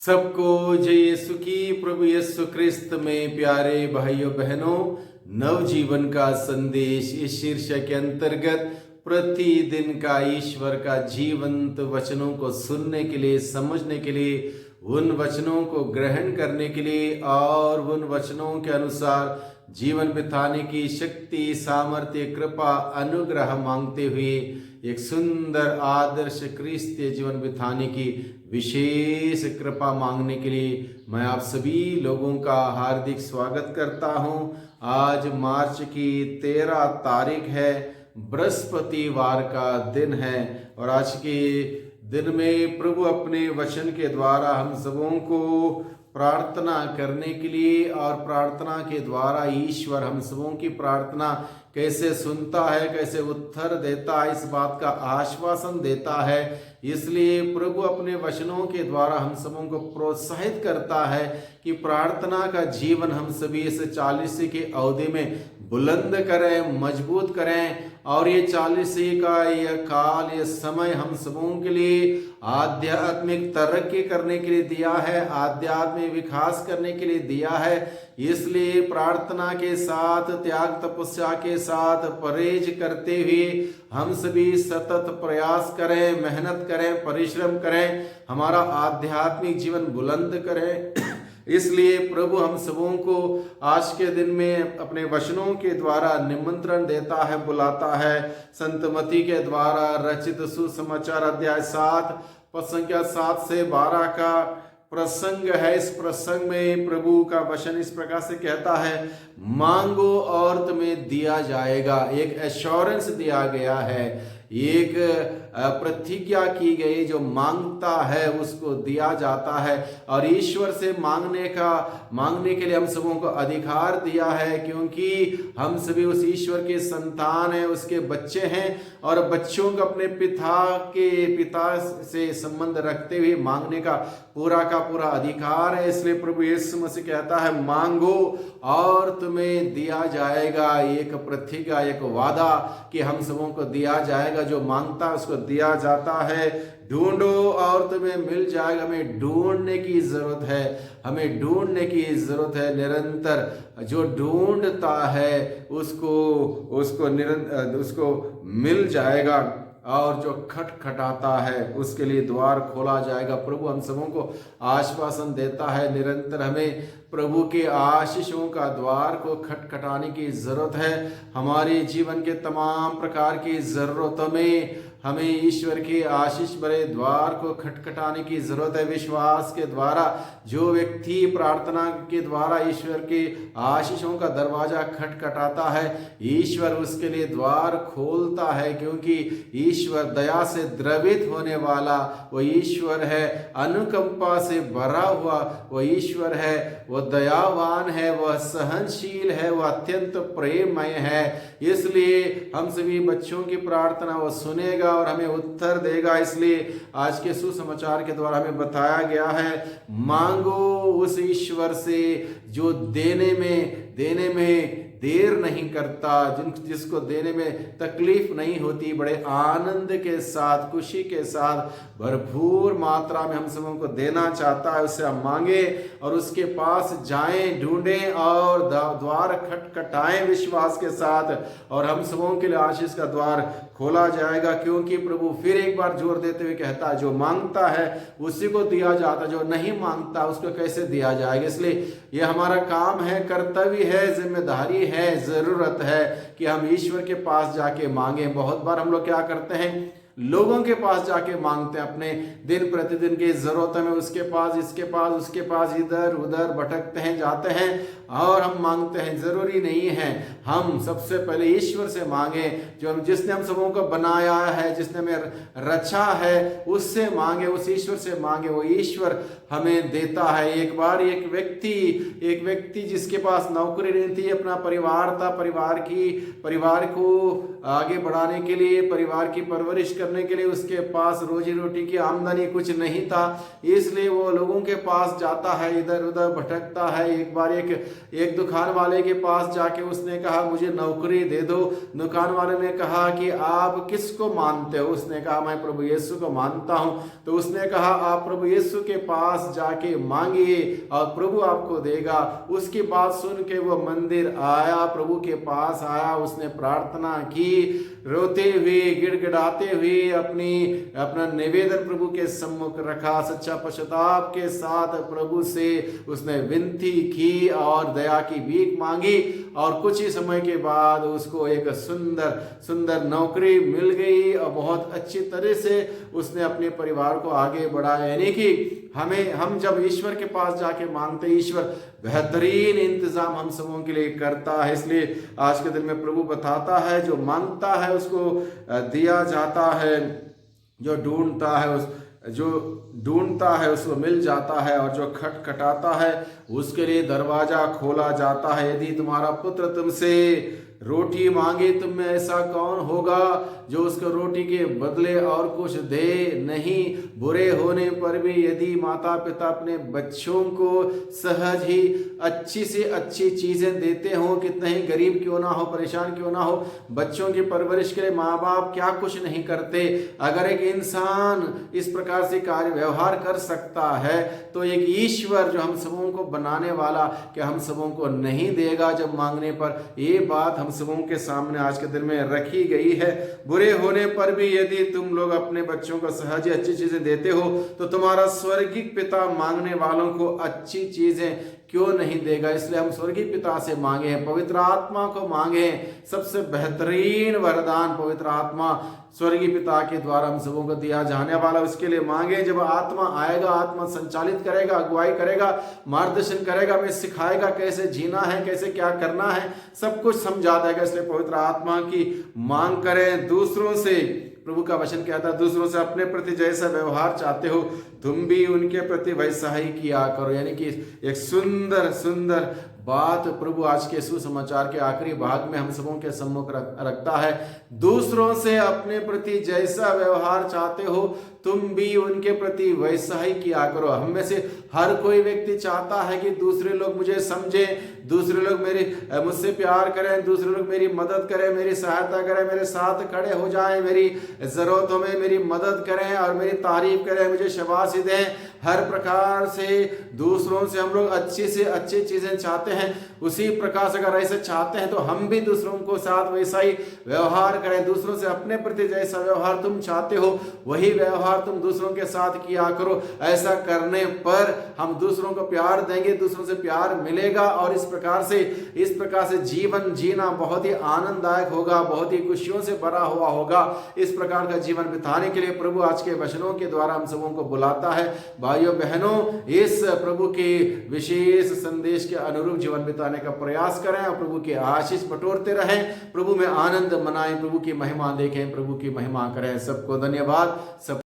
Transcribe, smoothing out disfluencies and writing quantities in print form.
सबको जय यीशु की। प्रभु यीशु क्रिस्त में प्यारे भाइयों बहनों, नवजीवन का संदेश इस शीर्षक के अंतर्गत प्रतिदिन का ईश्वर का जीवंत वचनों को सुनने के लिए, समझने के लिए, उन वचनों को ग्रहण करने के लिए और उन वचनों के अनुसार जीवन बिताने की शक्ति, सामर्थ्य, कृपा, अनुग्रह मांगते हुए एक सुंदर आदर्श क्रिस्तीय जीवन बिताने की विशेष कृपा मांगने के लिए मैं आप सभी लोगों का हार्दिक स्वागत करता हूं। आज मार्च की 13 तारीख है, बृहस्पतिवार का दिन है और आज के दिन में प्रभु अपने वचन के द्वारा हम सबों को प्रार्थना करने के लिए और प्रार्थना के द्वारा ईश्वर हम सबों की प्रार्थना कैसे सुनता है, कैसे उत्तर देता है, इस बात का आश्वासन देता है। इसलिए प्रभु अपने वचनों के द्वारा हम सबों को प्रोत्साहित करता है कि प्रार्थना का जीवन हम सभी इस 40 की अवधि में बुलंद करें, मजबूत करें और ये 40 का यह काल, यह समय हम सबों के लिए आध्यात्मिक तरक्की करने के लिए दिया है, आध्यात्मिक विकास करने के लिए दिया है। इसलिए प्रार्थना के साथ, त्याग तपस्या के साथ, परहेज करते हुए हम सभी सतत प्रयास करें, मेहनत करें, परिश्रम करें, हमारा आध्यात्मिक जीवन बुलंद करें। इसलिए प्रभु हम सबों को आज के दिन में अपने वचनों के द्वारा निमंत्रण देता है, बुलाता है। संत मत्ती के द्वारा रचित सुसमाचार अध्याय 7 पद संख्या 7 से 12 का प्रसंग है। इस प्रसंग में प्रभु का वचन इस प्रकार से कहता है, मांगो और तुम्हें दिया जाएगा। एक एश्योरेंस दिया गया है, एक प्रतिज्ञा की गई, जो मांगता है उसको दिया जाता है। और ईश्वर से मांगने के लिए हम सबों को अधिकार दिया है, क्योंकि हम सभी उस ईश्वर के संतान हैं, उसके बच्चे हैं और बच्चों को अपने पिता से संबंध रखते हुए मांगने का पूरा अधिकार है। इसलिए प्रभु यीशु मसीह कहता है, मांगो और तुम्हें दिया जाएगा। एक प्रतिज्ञा, एक वादा कि हम सबों को दिया जाएगा। जो मांगता है उसको दिया जाता है। ढूंढो और तुम्हें मिल जाएगा। हमें ढूंढने की जरूरत है, हमें ढूंढने की जरूरत है निरंतर। जो ढूंढता है उसको मिल जाएगा और जो खटखटाता है उसके लिए द्वार खोला जाएगा। प्रभु हम सबों को आश्वासन देता है, निरंतर हमें प्रभु के आशीषों का द्वार को खटखटाने की जरूरत है। हमारे जीवन के तमाम प्रकार की जरूरतों में हमें ईश्वर के आशीष भरे द्वार को खटखटाने की जरूरत है। विश्वास के द्वारा जो व्यक्ति प्रार्थना के द्वारा ईश्वर के आशीषों का दरवाजा खटखटाता है, ईश्वर उसके लिए द्वार खोलता है, क्योंकि ईश्वर दया से द्रवित होने वाला वो ईश्वर है। अनुकंपा से भरा हुआ वो ईश्वर है, वो दयावान है, वह सहनशील है, वह अत्यंत प्रेममय है। इसलिए हम सभी बच्चों की प्रार्थना वो सुनेगा और हमें उत्तर देगा। इसलिए आज के सुसमाचार के द्वारा हमें बताया गया है, मांगो उस ईश्वर से जो देने में देर नहीं करता, जिसको देने में तकलीफ नहीं होती, बड़े आनंद के साथ, खुशी के साथ, भरपूर मात्रा में हम सबों को देना चाहता है। उससे हम मांगे और उसके पास जाएं, ढूंढें और द्वार खटखटाएं विश्वास के साथ, और हम सबों के लिए आशीष का द्वार खोला जाएगा। क्योंकि प्रभु फिर एक बार जोर देते हुए कहता है, जो मांगता है उसी को दिया जाता, जो नहीं मांगता उसको कैसे दिया जाएगा। इसलिए यह हमारा काम है, कर्तव्य है, जिम्मेदारी है, जरूरत है कि हम ईश्वर के पास जाके मांगे। बहुत बार हम लोग क्या करते हैं, लोगों के पास जाके मांगते हैं, अपने दिन प्रतिदिन की जरूरतों में उसके पास, इसके पास, उसके पास, इधर उधर भटकते हैं, जाते हैं और हम मांगते हैं। जरूरी नहीं है, हम सबसे पहले ईश्वर से मांगे, जिसने हम सबों को बनाया है, जिसने हमें रचा है, उससे मांगे, उस ईश्वर से मांगे। वो ईश्वर हमें देता है। एक बार एक व्यक्ति जिसके पास नौकरी नहीं थी, अपना परिवार था, परिवार को आगे बढ़ाने के लिए, परिवार की परवरिश करने के लिए उसके पास रोजी रोटी की आमदनी कुछ नहीं था। इसलिए वो लोगों के पास जाता है, इधर उधर भटकता है। एक बार एक एक दुकान वाले के पास जाके उसने कहा मुझे नौकरी दे दो। दुकान वाले ने कहा कि आप किसको मानते हो? उसने कहा मैं प्रभु यीशु को मानता हूँ। तो उसने कहा आप प्रभु यीशु के पास जाके मांगिए और प्रभु आपको देगा। उसकी बात सुन के वो मंदिर आया, प्रभु के पास आया, उसने प्रार्थना की, रोते हुए गिड़गिड़ाते हुए अपना निवेदन प्रभु के सम्मुख रखा, सच्चा पश्चाताप के साथ प्रभु से उसने विनती की और दया की भीख मांगी और कुछ ही समय के बाद उसको एक सुंदर सुंदर नौकरी मिल गई और बहुत अच्छी तरह से उसने अपने परिवार को आगे बढ़ाया। यानी कि हम जब ईश्वर के पास जाके मांगते, ईश्वर बेहतरीन इंतजाम हम सबों के लिए करता है। इसलिए आज के दिन में प्रभु बताता है जो मांगता है उसको दिया जाता है, जो ढूंढता है उसको मिल जाता है और जो खटखटाता है उसके लिए दरवाजा खोला जाता है। यदि तुम्हारा पुत्र तुमसे रोटी मांगे तुम में ऐसा कौन होगा जो उसको रोटी के बदले और कुछ दे नहीं? बुरे होने पर भी यदि माता पिता अपने बच्चों को सहज ही अच्छी से अच्छी चीजें देते हो, कितना ही गरीब क्यों ना हो, परेशान क्यों ना हो, बच्चों की परवरिश के लिए माँ बाप क्या कुछ नहीं करते। अगर एक इंसान इस प्रकार से कार्य व्यवहार कर सकता है तो एक ईश्वर जो हम सबों को बनाने वाला क्या हम सबों को नहीं देगा जब मांगने पर? ये बात हम सबों के सामने आज के दिन में रखी गई है। बुरे होने पर भी यदि तुम लोग अपने बच्चों को सहज अच्छी चीजें देते हो तो तुम्हारा स्वर्गीय पिता मांगने वालों को अच्छी चीजें क्यों नहीं देगा? इसलिए हम स्वर्गीय पिता से मांगे हैं, पवित्र आत्मा को मांगे हैं। सबसे बेहतरीन वरदान पवित्र आत्मा स्वर्गीय पिता के द्वारा हम सबों को दिया जाने वाला, उसके लिए मांगे। जब आत्मा आएगा, आत्मा संचालित करेगा, अगुवाई करेगा, मार्गदर्शन करेगा, हमें सिखाएगा कैसे जीना है, कैसे क्या करना है, सब कुछ समझा देगा। इसलिए पवित्र आत्मा की मांग करें। दूसरों से, प्रभु का वचन कहता है, दूसरों से अपने प्रति जैसा व्यवहार चाहते हो तुम भी उनके प्रति वैसा ही किया करो। यानी कि एक सुंदर सुंदर बात प्रभु आज के सुसमाचार के आखिरी भाग में हम सबों के सम्मुख रखता है। दूसरों से अपने प्रति जैसा व्यवहार चाहते हो तुम भी उनके प्रति वैसा ही किया करो। हम में से हर कोई व्यक्ति चाहता है कि दूसरे लोग मुझे समझें, दूसरे लोग मुझसे प्यार करें, दूसरे लोग मेरी मदद करें, मेरी सहायता करें, मेरे साथ खड़े हो जाएं, मेरी जरूरतों में मेरी मदद करें और मेरी तारीफ करें, मुझे शाबाशी दें। हर प्रकार से दूसरों से हम लोग अच्छी से अच्छी चीजें चाहते हैं। उसी प्रकार से अगर ऐसे चाहते हैं तो हम भी दूसरों को साथ वैसा ही व्यवहार करें। दूसरों से अपने प्रति जैसा व्यवहार तुम चाहते हो वही व्यवहार तुम दूसरों के साथ किया करो। ऐसा करने पर हम दूसरों को प्यार देंगे, दूसरों से प्यार मिलेगा और इस प्रकार से जीवन जीना बहुत ही आनंददायक होगा, बहुत ही खुशियों से भरा हुआ होगा। इस प्रकार का जीवन बिताने के लिए प्रभु आज के वचनों के द्वारा हम सबों को बुलाता है। भाइयों बहनों, इस प्रभु के विशेष संदेश के अनुरूप जीवन बिताने का प्रयास करें और प्रभु के आशीष बटोरते रहें, प्रभु में आनंद मनाएं, प्रभु की महिमा देखें, प्रभु की महिमा करें। सबको धन्यवाद। सब